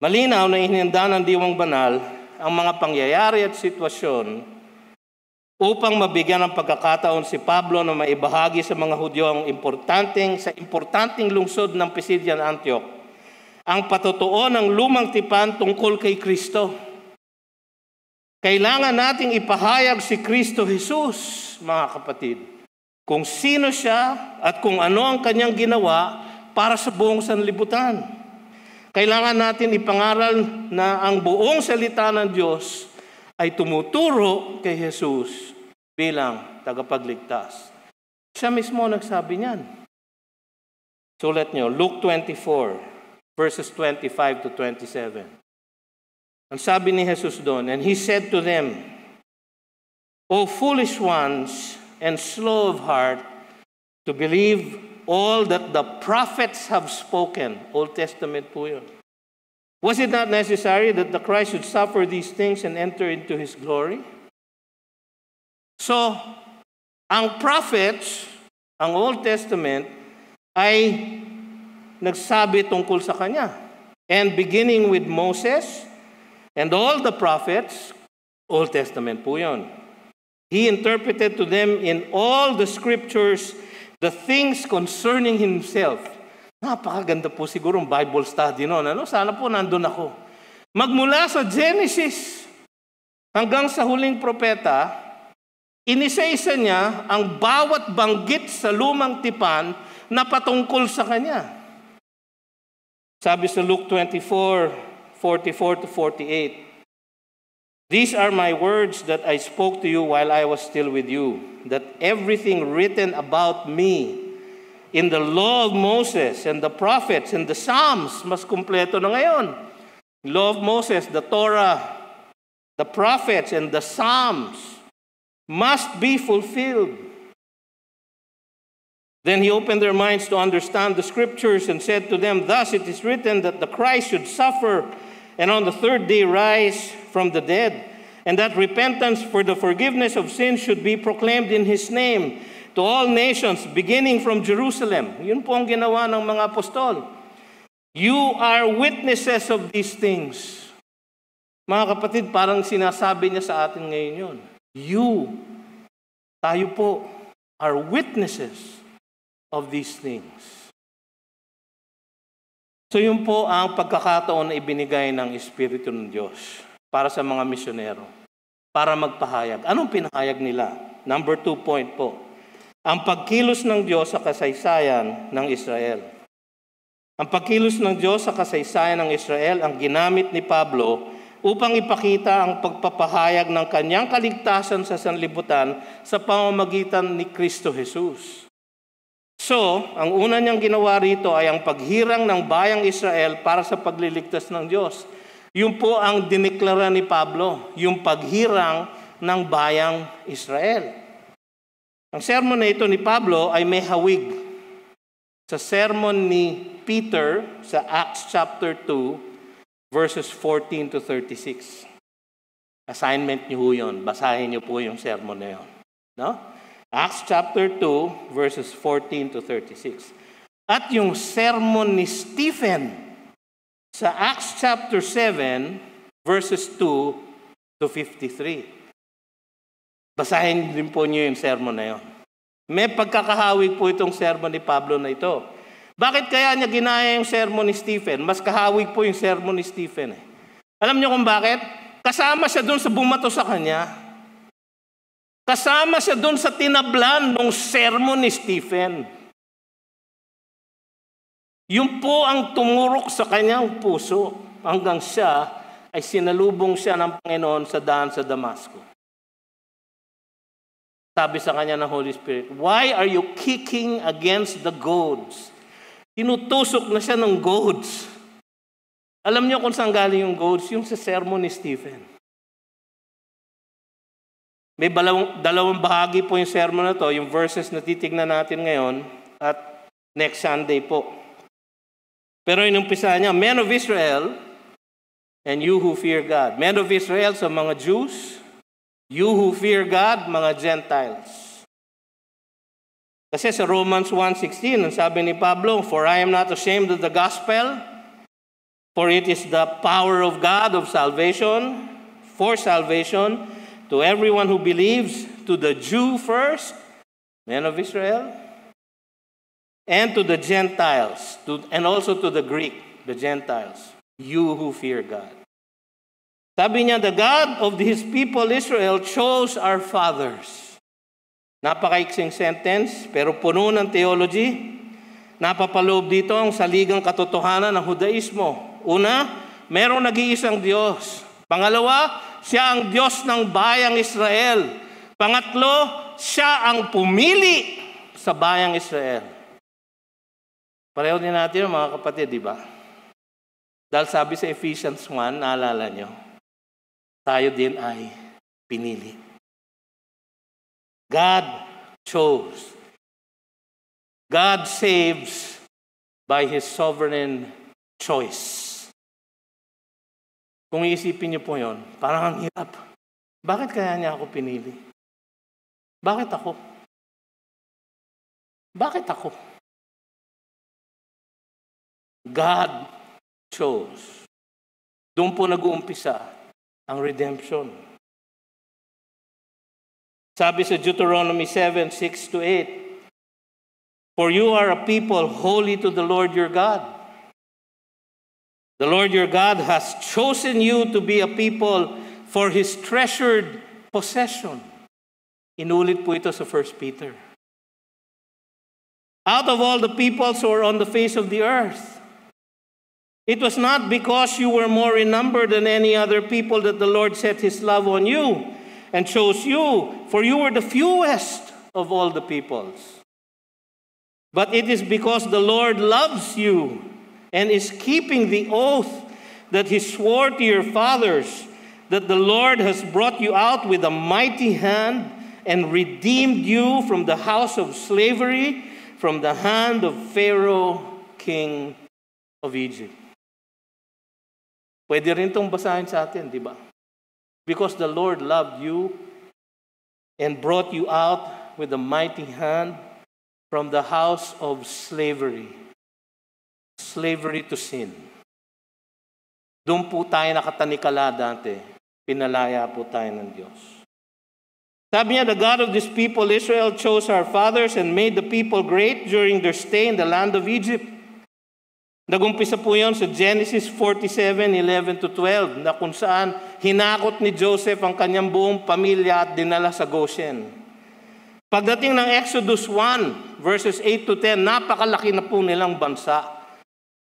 Malinaw na ihinanda ng Diwang Banal ang mga pangyayari at sitwasyon upang mabigyan ng pagkakataon si Pablo na maibahagi sa mga Hudyo ang importanteng lungsod ng Pisidian Antioch ang patotoo ng lumang tipan tungkol kay Kristo. Kailangan nating ipahayag si Kristo Jesus, mga kapatid, kung sino siya at kung ano ang kanyang ginawa para sa buong sanlibutan. Kailangan natin ipangaral na ang buong salita ng Diyos ay tumuturo kay Jesus bilang tagapagligtas. Siya mismo nagsabi niyan. Sulat niyo, Luke 24, verses 25-27. Ang sabi ni Jesus doon, and he said to them, O foolish ones, and slow of heart to believe all that the prophets have spoken. Old Testament po yun. Was it not necessary that the Christ should suffer these things and enter into His glory? So, ang prophets, ang Old Testament, ay nagsabi tungkol sa Kanya. And beginning with Moses and all the prophets, Old Testament po yun. He interpreted to them in all the scriptures the things concerning Himself. Napakaganda po siguro ang Bible study noon. Sana po nandun ako. Magmula sa Genesis hanggang sa huling propeta, inisa-isa niya ang bawat banggit sa lumang tipan na patungkol sa Kanya. Sabi sa Luke 24:44-48, These are my words that I spoke to you while I was still with you, that everything written about me in the law of Moses and the prophets and the Psalms, mas kumpleto na ngayon. Law of Moses, the Torah, the prophets, and the Psalms must be fulfilled. Then he opened their minds to understand the scriptures and said to them, Thus it is written that the Christ should suffer and on the third day rise from the dead, and that repentance for the forgiveness of sins should be proclaimed in His name to all nations, beginning from Jerusalem. Yun po ang ginawa ng mga apostol. You are witnesses of these things. Mga kapatid, parang sinasabi niya sa atin ngayon yun. Tayo po, are witnesses of these things. So yun po ang pagkakataon na ibinigay ng Espiritu ng Diyos para sa mga misyonero, para magpahayag. Anong pinahayag nila? Number 2 point po. Ang pagkilos ng Diyos sa kasaysayan ng Israel. Ang pagkilos ng Diyos sa kasaysayan ng Israel ang ginamit ni Pablo upang ipakita ang pagpapahayag ng kanyang kaligtasan sa sanlibutan sa pamamagitan ni Kristo Jesus. So, ang una niyang ginawa rito ay ang paghirang ng bayang Israel para sa pagliligtas ng Diyos. Yun po ang dineklara ni Pablo, yung paghirang ng bayang Israel. Ang sermon na ito ni Pablo ay may hawig sa sermon ni Peter sa Acts chapter 2, verses 14 to 36. Assignment niyo yun. Basahin niyo po yung sermon na yun. No? Acts chapter 2, verses 14 to 36. At yung sermon ni Stephen sa Acts chapter 7, verses 2 to 53. Basahin din po niyo yung sermon na yun. May pagkakahawig po itong sermon ni Pablo na ito. Bakit kaya niya ginaya yung sermon ni Stephen? Mas kahawig po yung sermon ni Stephen. Alam niyo kung bakit? Kasama siya doon sa bumato sa kanya. Kasama siya doon sa tinablan ng sermon ni Stephen. Yun po ang tumurok sa kanyang puso hanggang siya ay sinalubong siya ng Panginoon sa daan sa Damasco. Sabi sa kanya ng Holy Spirit, "Why are you kicking against the goads?" Tinutusok na siya ng goads. Alam niyo kung saan galing yung goads? Yung sa sermon ni Stephen. May dalawang bahagi po yung sermon na to, yung verses na titignan natin ngayon at next Sunday po. Pero inumpisa niya, "Men of Israel, and you who fear God." Men of Israel sa mga Jews, you who fear God, mga Gentiles. Kasi sa Romans 1:16, ang sabi ni Pablo, "For I am not ashamed of the gospel, for it is the power of God of salvation, for salvation, to everyone who believes, to the Jew first, men of Israel, and to the Gentiles, and also to the Greek, the Gentiles, you who fear God." Sabi niya, "The God of his people Israel chose our fathers." Napakaiksing sentence, pero puno ng theology. Napapaloob dito ang saligang katotohanan ng Judaismo. Una, merong nag-iisang Diyos. Pangalawa, siya ang Diyos ng bayang Israel. Pangatlo, siya ang pumili sa bayang Israel. Pareho din natin mga kapatid, di ba? Dahil sabi sa Ephesians 1, naalala nyo, tayo din ay pinili. God chose. God saves by His sovereign choice. Kung iisipin niyo po yun, parang ang hirap. Bakit kaya niya ako pinili? Bakit ako? Bakit ako? God chose. Doon po nag-uumpisa ang redemption. Sabi sa Deuteronomy 7:6-8, "For you are a people holy to the Lord your God. The Lord your God has chosen you to be a people for His treasured possession." Inulit po ito sa 1 Peter. "Out of all the peoples who are on the face of the earth. It was not because you were more in number than any other people that the Lord set His love on you and chose you, for you were the fewest of all the peoples. But it is because the Lord loves you and is keeping the oath that He swore to your fathers, that the Lord has brought you out with a mighty hand and redeemed you from the house of slavery, from the hand of Pharaoh, king of Egypt." Pwede rin itong basahin sa atin, di ba? "Because the Lord loved you and brought you out with a mighty hand from the house of slavery." Slavery to sin. Doon po tayo nakatanikala dati. Pinalaya po tayo ng Diyos. Sabi niya, "The God of this people Israel chose our fathers and made the people great during their stay in the land of Egypt." Nagumpisa po yun sa Genesis 47:11-12 na kung saan hinakot ni Joseph ang kanyang buong pamilya at dinala sa Goshen. Pagdating ng Exodus 1, verses 8-10, napakalaki na po nilang bansa.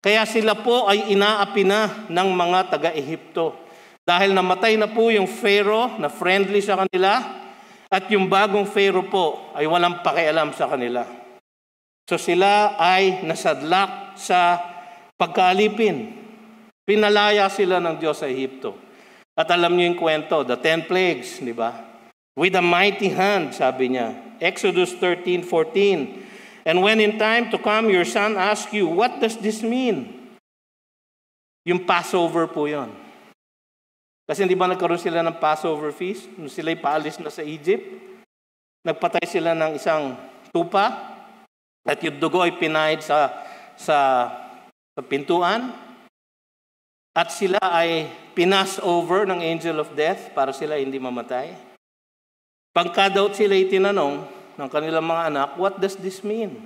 Kaya sila po ay inaapi na ng mga taga-Ehipto. Dahil namatay na po yung Pharaoh na friendly sa kanila, at yung bagong Pharaoh po ay walang pakialam sa kanila. So sila ay nasadlak sa pagkaalipin. Pinalaya sila ng Diyos sa Ehipto. At alam niyo yung kwento, the 10 plagues, di ba? With a mighty hand, sabi niya. Exodus 13:14. And when in time to come, your son asks you, what does this mean? Yung Passover po yon. Kasi hindi ba nagkaroon sila ng Passover feast? Nung sila'y paalis na sa Egypt, nagpatay sila ng isang tupa, at yung dugo ay pinahid sa pintuan, at sila ay pinas over ng angel of death para sila hindi mamatay. Pagka daw sila itinanong ng kanilang mga anak, what does this mean?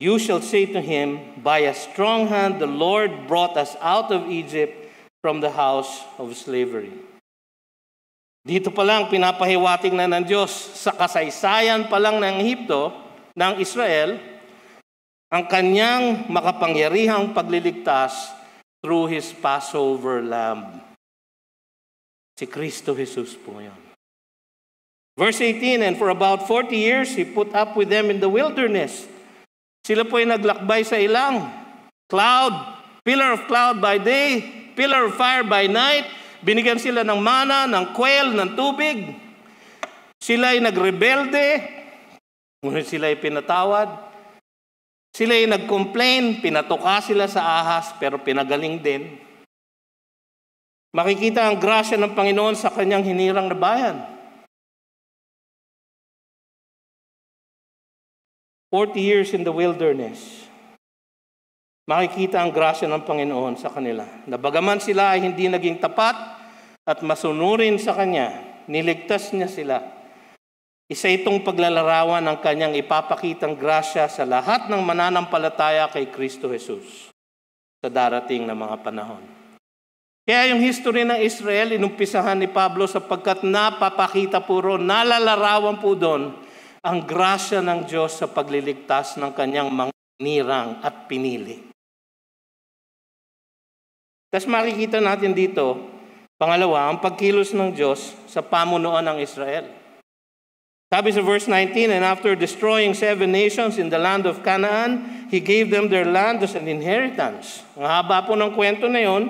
You shall say to him, by a strong hand the Lord brought us out of Egypt from the house of slavery. Dito pa lang pinapahiwatig na ng Diyos sa kasaysayan pa lang ng Ehipto, ng Israel, ang kanyang makapangyarihang pagliligtas through His Passover Lamb. Si Kristo Jesus po yun. Verse 18, and for about 40 years, He put up with them in the wilderness. Sila po ay naglakbay sa ilang. Cloud, pillar of cloud by day, pillar of fire by night. Binigyan sila ng mana, ng quail, ng tubig. Sila ay nagrebelde, ngunit sila ay pinatawad. Sila ay nag-complain, pinatuka sila sa ahas, pero pinagaling din. Makikita ang grasya ng Panginoon sa kanyang hinirang na bayan. 40 years in the wilderness. Makikita ang grasya ng Panginoon sa kanila. Na bagaman sila ay hindi naging tapat at masunurin sa Kanya, niligtas niya sila. Isa itong paglalarawan ng Kanyang ipapakitang grasya sa lahat ng mananampalataya kay Kristo Jesus sa darating na mga panahon. Kaya yung history ng Israel, inumpisahan ni Pablo sapagkat napapakita puro, nalalarawan po doon ang grasya ng Diyos sa pagliligtas ng kanyang mga nirang at pinili. Tapos makikita natin dito, pangalawa, ang pagkilos ng Diyos sa pamunuan ng Israel. Sabi sa verse 19, and after destroying 7 nations in the land of Canaan, He gave them their land as an inheritance. Ang haba po ng kwento na yon,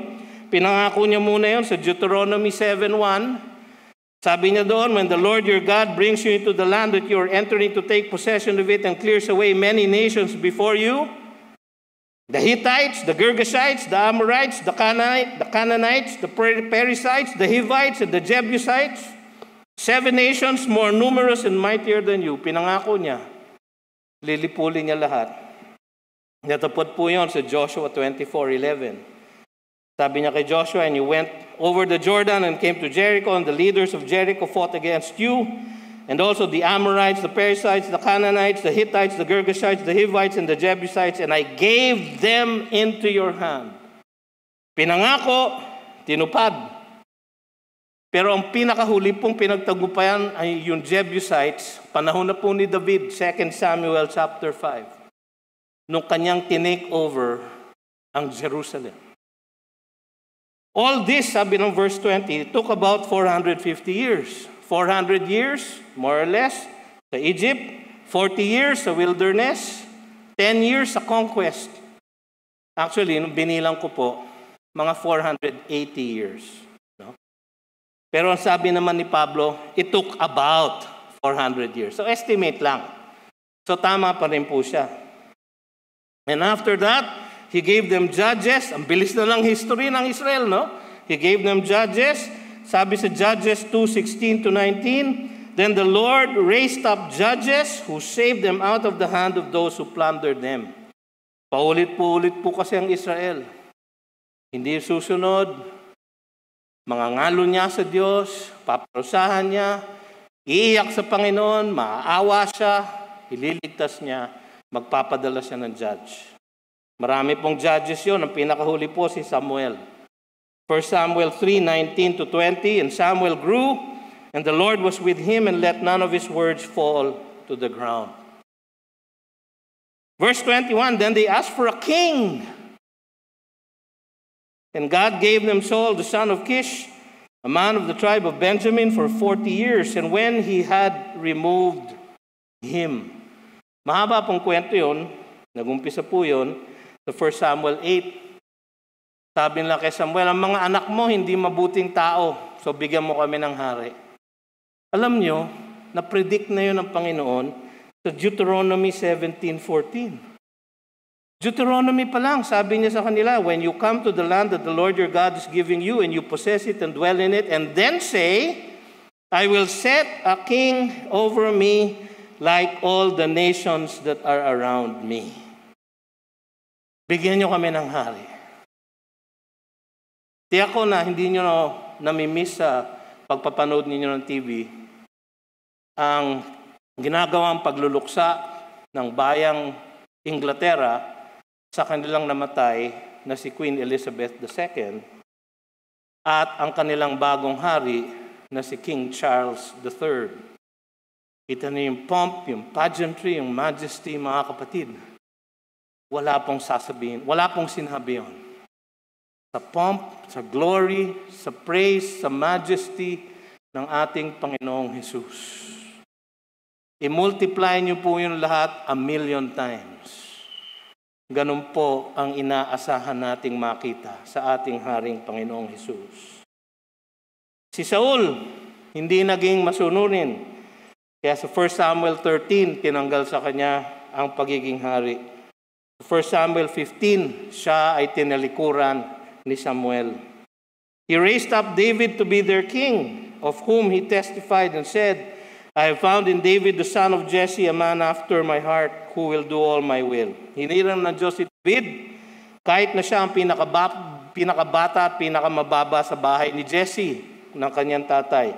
pinangako niya muna yon sa Deuteronomy 7:1. Sabi niya doon, when the Lord your God brings you into the land that you are entering to take possession of it and clears away many nations before you, the Hittites, the Girgashites, the Amorites, the Canaanites, the Perizzites, the Hivites, and the Jebusites, 7 nations more numerous and mightier than you. Pinangako niya, lilipulin niya lahat. Natapot po yun sa Joshua 24:11. Sabi niya kay Joshua, and you went over the Jordan and came to Jericho, and the leaders of Jericho fought against you, and also the Amorites, the Perizzites, the Canaanites, the Hittites, the Girgashites, the Hivites, and the Jebusites, and I gave them into your hand. Pinangako, tinupad. Pero ang pinakahuli pong pinagtagumpayan ay yung Jebusites, panahon na po ni David, 2 Samuel chapter 5, nung kanyang tinake over ang Jerusalem. All this, sabi ng verse 20, took about 450 years. 400 years, more or less, sa Egypt. 40 years sa wilderness. 10 years sa conquest. Actually, nung binilang ko po, mga 480 years. No? Pero ang sabi naman ni Pablo, it took about 400 years. So estimate lang. So tama pa rin po siya. And after that, He gave them judges. Ang bilis na lang history ng Israel, no? He gave them judges. Sabi sa Judges 2:16-19, then the Lord raised up judges who saved them out of the hand of those who plundered them. Paulit po kasi ang Israel. Hindi susunod. Mangangalo niya sa Diyos, paparusahan niya, iiyak sa Panginoon, maaawa siya, ililigtas niya, magpapadala siya ng judge. Marami pong judges yon. Ang pinakahuli po si Samuel. 1 Samuel 3:19-20, and Samuel grew, and the Lord was with him and let none of his words fall to the ground. Verse 21, then they asked for a king. And God gave them Saul, the son of Kish, a man of the tribe of Benjamin, for 40 years. And when he had removed him. Mahaba pong kwento yun. Nagumpisa po yun sa 1 Samuel 8. Sabi nila kay Samuel, ang mga anak mo hindi mabuting tao, so bigyan mo kami ng hari. Alam nyo, na-predict na yun ng Panginoon sa Deuteronomy 17:14. Deuteronomy pa lang, sabi niya sa kanila, when you come to the land that the Lord your God is giving you, and you possess it and dwell in it, and then say, I will set a king over me like all the nations that are around me. Bigyan niyo kami ng hari. Tiyak ko na hindi niyo namimiss sa pagpapanood ninyo ng TV ang ginagawang pagluluksa ng bayang Inglaterra sa kanilang namatay na si Queen Elizabeth II at ang kanilang bagong hari na si King Charles III. Kita niyo yung pomp, yung pageantry, yung majesty, mga kapatid. Wala pong sasabihin, wala pong sinabi yun. Sa pomp, sa glory, sa praise, sa majesty ng ating Panginoong Jesus. I-multiply niyo po yung lahat 1,000,000 times. Ganun po ang inaasahan nating makita sa ating Haring Panginoong Jesus. Si Saul, hindi naging masunurin. Kaya sa 1 Samuel 13, tinanggal sa kanya ang pagiging hari. Sa 1 Samuel 15, siya ay tinalikuran ni Samuel. He raised up David to be their king, of whom he testified and said, I have found in David the son of Jesse, a man after my heart, who will do all my will. Hiniram ng Diyos si David, kahit na siya ang pinakabata at pinakamababa sa bahay ni Jesse, ng kanyang tatay.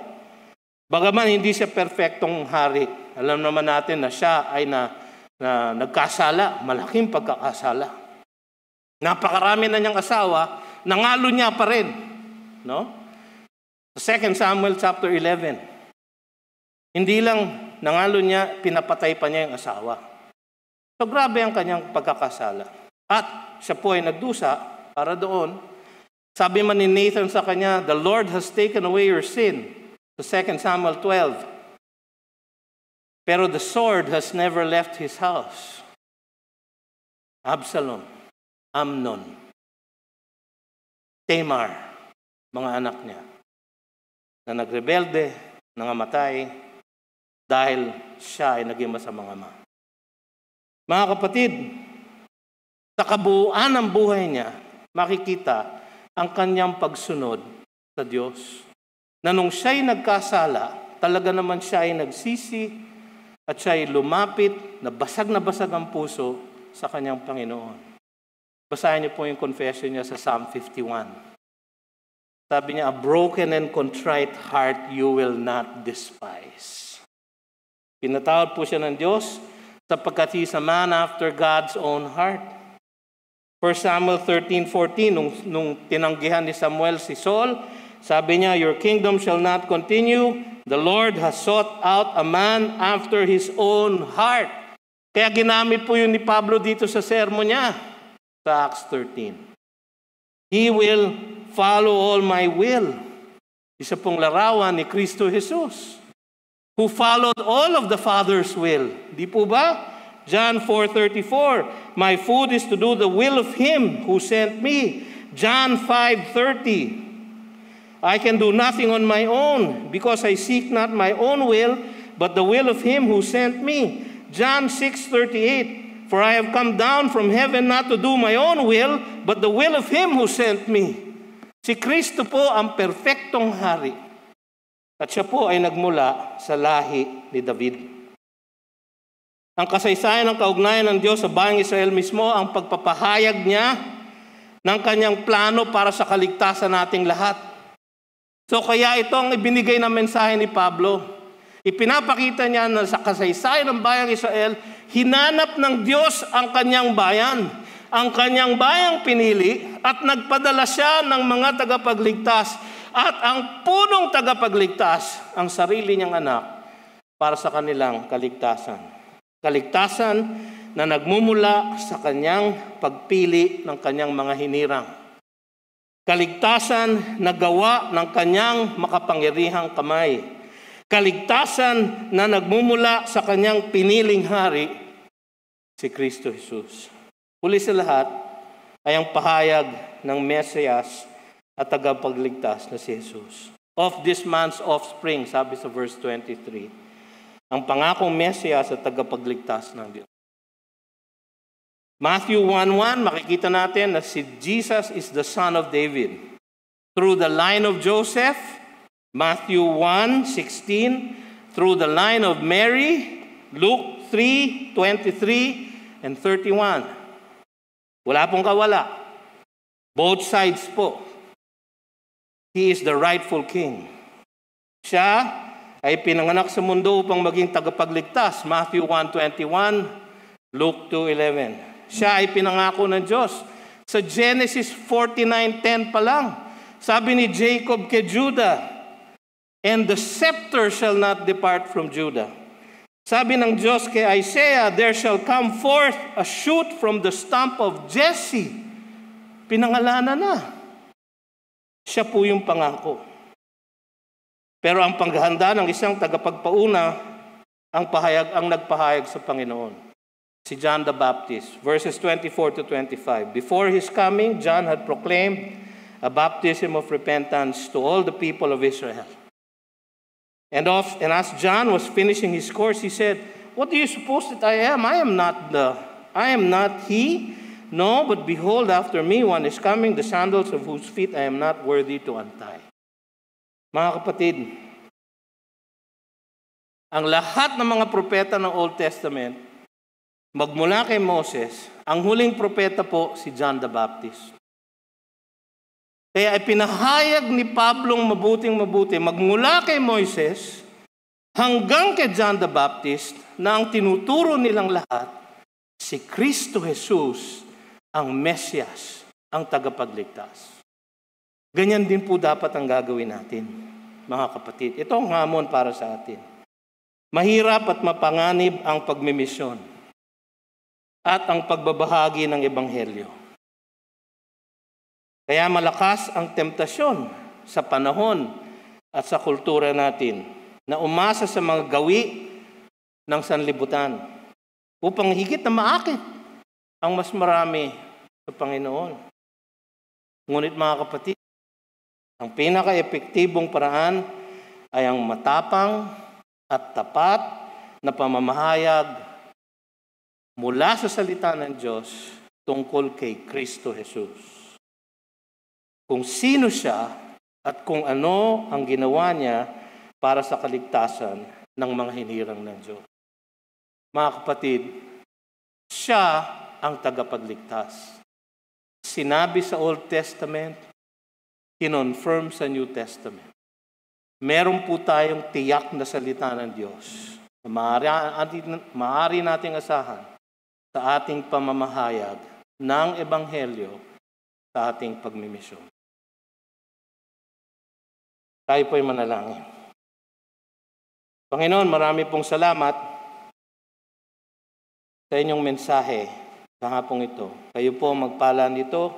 Bagaman hindi siya perfectong hari, alam naman natin na siya ay nagkasala, malaking pagkakasala. Napakarami na niyang asawa, nangalo niya pa rin. No? Sa 2 Samuel chapter 11, hindi lang nangalo niya, pinapatay pa niya yung asawa. So grabe ang kanyang pagkakasala. At siya po ay nagdusa para doon. Sabi man ni Nathan sa kanya, the Lord has taken away your sin. Sa 2 Samuel 12. Pero the sword has never left his house. Absalom, Amnon, Tamar, mga anak niya, na nagrebelde, nangamatay, dahil siya ay naging masamang ama. Mga kapatid, sa kabuuan ng buhay niya, makikita ang kanyang pagsunod sa Diyos. Na nung siya ay nagkasala, talaga naman siya ay nagsisi at siya ay lumapit, na basag ang puso sa kanyang Panginoon. Basahin niyo po yung confession niya sa Psalm 51. Sabi niya, a broken and contrite heart you will not despise. Pinatawad po siya ng Diyos sapagkat he is a man after God's own heart. 1 Samuel 13:14, nung tinanggihan ni Samuel si Saul, sabi niya, your kingdom shall not continue. The Lord has sought out a man after his own heart. Kaya ginamit po yun ni Pablo dito sa sermon niya sa Acts 13. He will follow all my will. Isa pong larawan ni Kristo Jesus, who followed all of the Father's will. Di po ba? John 4:34, my food is to do the will of Him who sent me. John 5:30, I can do nothing on my own because I seek not my own will, but the will of Him who sent me. John 6:38, for I have come down from heaven not to do my own will, but the will of Him who sent me. Si Kristo po ang perfectong hari. At siya po ay nagmula sa lahi ni David. Ang kasaysayan ng kaugnayan ng Diyos sa bayang Israel mismo, ang pagpapahayag niya ng kanyang plano para sa kaligtasan nating lahat. So kaya ito ang ibinigay na mensahe ni Pablo. Ipinapakita niya na sa kasaysayan ng bayang Israel, hinanap ng Diyos ang kanyang bayan. Ang kanyang bayang pinili at nagpadala siya ng mga tagapagligtas. At ang punong tagapagligtas, ang sarili niyang anak, para sa kanilang kaligtasan. Kaligtasan na nagmumula sa kanyang pagpili ng kanyang mga hinirang. Kaligtasan na gawa ng kanyang makapangyarihang kamay. Kaligtasan na nagmumula sa kanyang piniling hari, si Kristo Jesus. Huli sa lahat ay ang pahayag ng Mesiyas at tagapagligtas na si Jesus. Of this man's offspring, sabi sa verse 23, ang pangakong Mesiyas at tagapagligtas ng Diyos. Matthew 1:1, makikita natin na si Jesus is the son of David. Through the line of Joseph, Matthew 1:16, through the line of Mary, Luke 3:23 and 31. Wala pong kawala. Both sides po. He is the rightful king. Siya ay pinanganak sa mundo upang maging tagapagligtas. Matthew 1:21, Luke 2:11. Siya ay pinangako ng Diyos. Sa Genesis 49:10 pa lang, sabi ni Jacob kay Judah, and the scepter shall not depart from Judah. Sabi ng Diyos kay Isaiah, there shall come forth a shoot from the stump of Jesse. Pinangalanan na. Siya po yung pangako. Pero ang paghahanda ng isang tagapagpauna, ang nagpahayag sa Panginoon. Si John the Baptist, verses 24 to 25. Before his coming, John had proclaimed a baptism of repentance to all the people of Israel. And as John was finishing his course, he said, "What do you suppose that I am? I am not he. No, but behold, after me one is coming, the sandals of whose feet I am not worthy to untie." Mga kapatid, ang lahat ng mga propeta ng Old Testament, magmula kay Moses, ang huling propeta po si John the Baptist. Kaya ipinahayag ni Pablong mabuting-mabuti, magmula kay Moises hanggang kay John the Baptist, na ang tinuturo nilang lahat, si Kristo Jesus, ang Mesiyas, ang tagapagligtas. Ganyan din po dapat ang gagawin natin, mga kapatid. Ito ang hamon para sa atin. Mahirap at mapanganib ang pagmimisyon at ang pagbabahagi ng Ebanghelyo. Kaya malakas ang temptasyon sa panahon at sa kultura natin na umasa sa mga gawi ng sanlibutan upang higit na maakit ang mas marami sa Panginoon. Ngunit mga kapatid, ang pinaka-epektibong paraan ay ang matapang at tapat na pamamahayag mula sa salita ng Diyos tungkol kay Kristo Jesus. Kung sino siya at kung ano ang ginawa niya para sa kaligtasan ng mga hinirang ng Diyos. Mga kapatid, siya ang tagapagligtas. Sinabi sa Old Testament, kinonfirm sa New Testament. Meron po tayong tiyak na salita ng Diyos na maaari nating asahan sa ating pamamahayag ng Ebanghelyo sa ating pagmimisyon. Tayo po'y manalangin. Panginoon, marami pong salamat sa inyong mensahe sa hapong ito. Kayo po magpala nito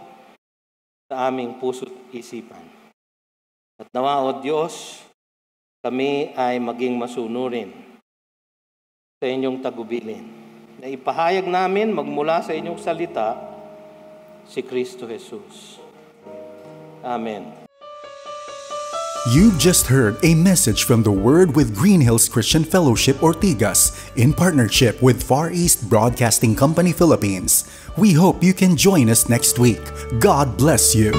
sa aming puso't isipan. At nawa, O Diyos, kami ay maging masunurin sa inyong tagubilin, na ipahayag namin magmula sa inyong salita si Kristo Jesus. Amen. You've just heard a message from the Word with Green Hills Christian Fellowship Ortigas in partnership with Far East Broadcasting Company Philippines. We hope you can join us next week. God bless you.